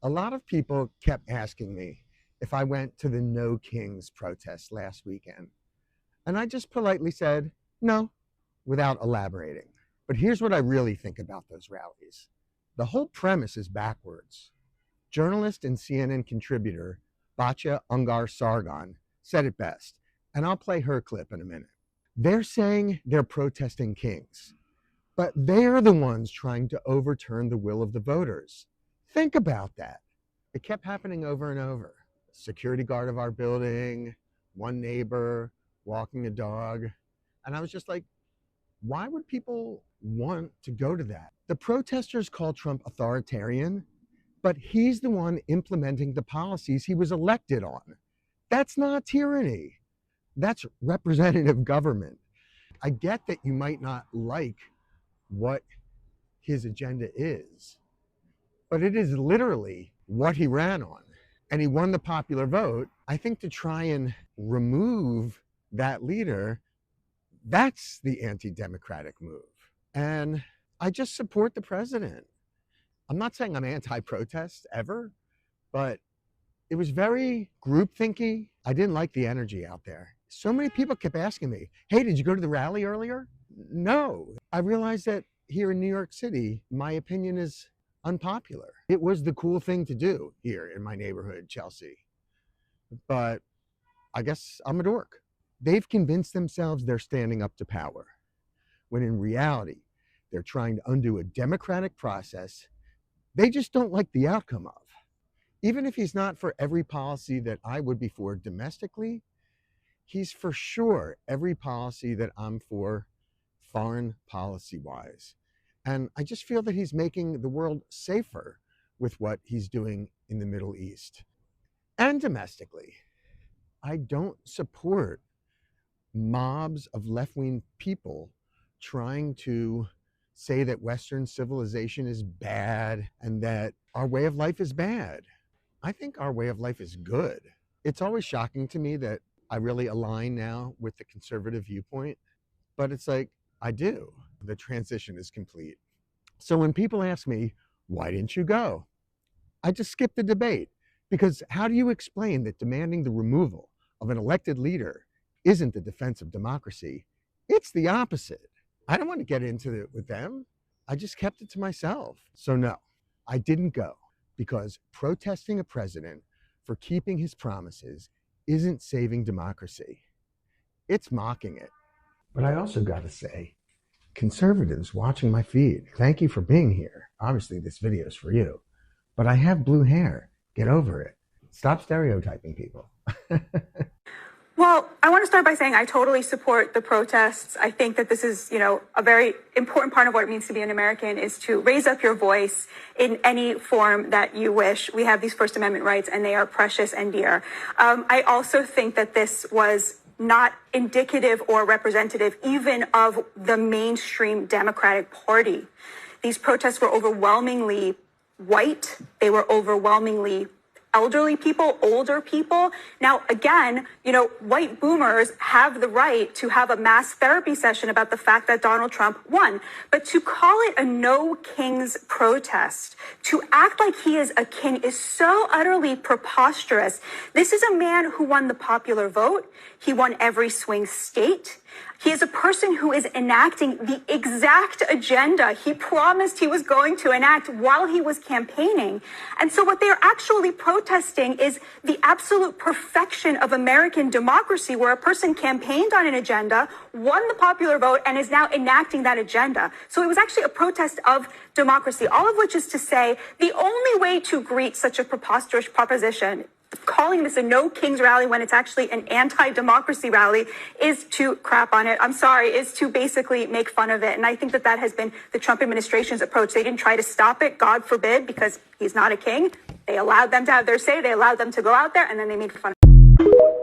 A lot of people kept asking me if I went to the No Kings protest last weekend. And I just politely said, no, without elaborating. But here's what I really think about those rallies. The whole premise is backwards. Journalist and CNN contributor Batya Ungar-Sargon said it best, and I'll play her clip in a minute. They're saying they're protesting kings, but they're the ones trying to overturn the will of the voters. Think about that. It kept happening over and over. Security guard of our building, one neighbor walking a dog. And I was just like, why would people want to go to that? The protesters call Trump authoritarian, but he's the one implementing the policies he was elected on. That's not tyranny. That's representative government. I get that you might not like what his agenda is, but it is literally what he ran on. And he won the popular vote. I think to try and remove that leader, that's the anti-democratic move. And I just support the president. I'm not saying I'm anti-protest ever, but it was very groupthinky. I didn't like the energy out there. So many people kept asking me, hey, did you go to the rally earlier? No. I realized that here in New York City, my opinion is unpopular. It was the cool thing to do here in my neighborhood, Chelsea. But I guess I'm a dork. They've convinced themselves they're standing up to power, when in reality, they're trying to undo a democratic process they just don't like the outcome of. Even if he's not for every policy that I would be for domestically, he's for sure every policy that I'm for foreign policy-wise. And I just feel that he's making the world safer with what he's doing in the Middle East. And domestically, I don't support mobs of left-wing people trying to say that Western civilization is bad and that our way of life is bad. I think our way of life is good. It's always shocking to me that I really align now with the conservative viewpoint, but it's like, I do. The transition is complete. So when people ask me, why didn't you go? I just skip the debate, because how do you explain that demanding the removal of an elected leader isn't the defense of democracy? It's the opposite. I don't want to get into it with them. I just kept it to myself. So no, I didn't go, because protesting a president for keeping his promises isn't saving democracy. It's mocking it. But I also got to say, conservatives watching my feed, thank you for being here. Obviously, this video is for you. But I have blue hair. Get over it. Stop stereotyping people. Well, I want to start by saying I totally support the protests. I think that this is, a very important part of what it means to be an American is to raise up your voice in any form that you wish. We have these First Amendment rights, and they are precious and dear. I also think that this was not indicative or representative even of the mainstream Democratic Party. These protests were overwhelmingly white. They were overwhelmingly elderly people, older people. Now, again, white boomers have the right to have a mass therapy session about the fact that Donald Trump won. But to call it a no kings protest, to act like he is a king is so utterly preposterous. This is a man who won the popular vote. He won every swing state. He is a person who is enacting the exact agenda he promised he was going to enact while he was campaigning. And so what they're actually protesting is the absolute perfection of American democracy, where a person campaigned on an agenda, won the popular vote, and is now enacting that agenda. So it was actually a protest of democracy, all of which is to say the only way to greet such a preposterous proposition, calling this a no kings rally when it's actually an anti-democracy rally, is to crap on it. I'm sorry, is to basically make fun of it. And I think that that has been the Trump administration's approach. They didn't try to stop it, God forbid, because he's not a king. They allowed them to have their say. They allowed them to go out there, and then they made fun of it.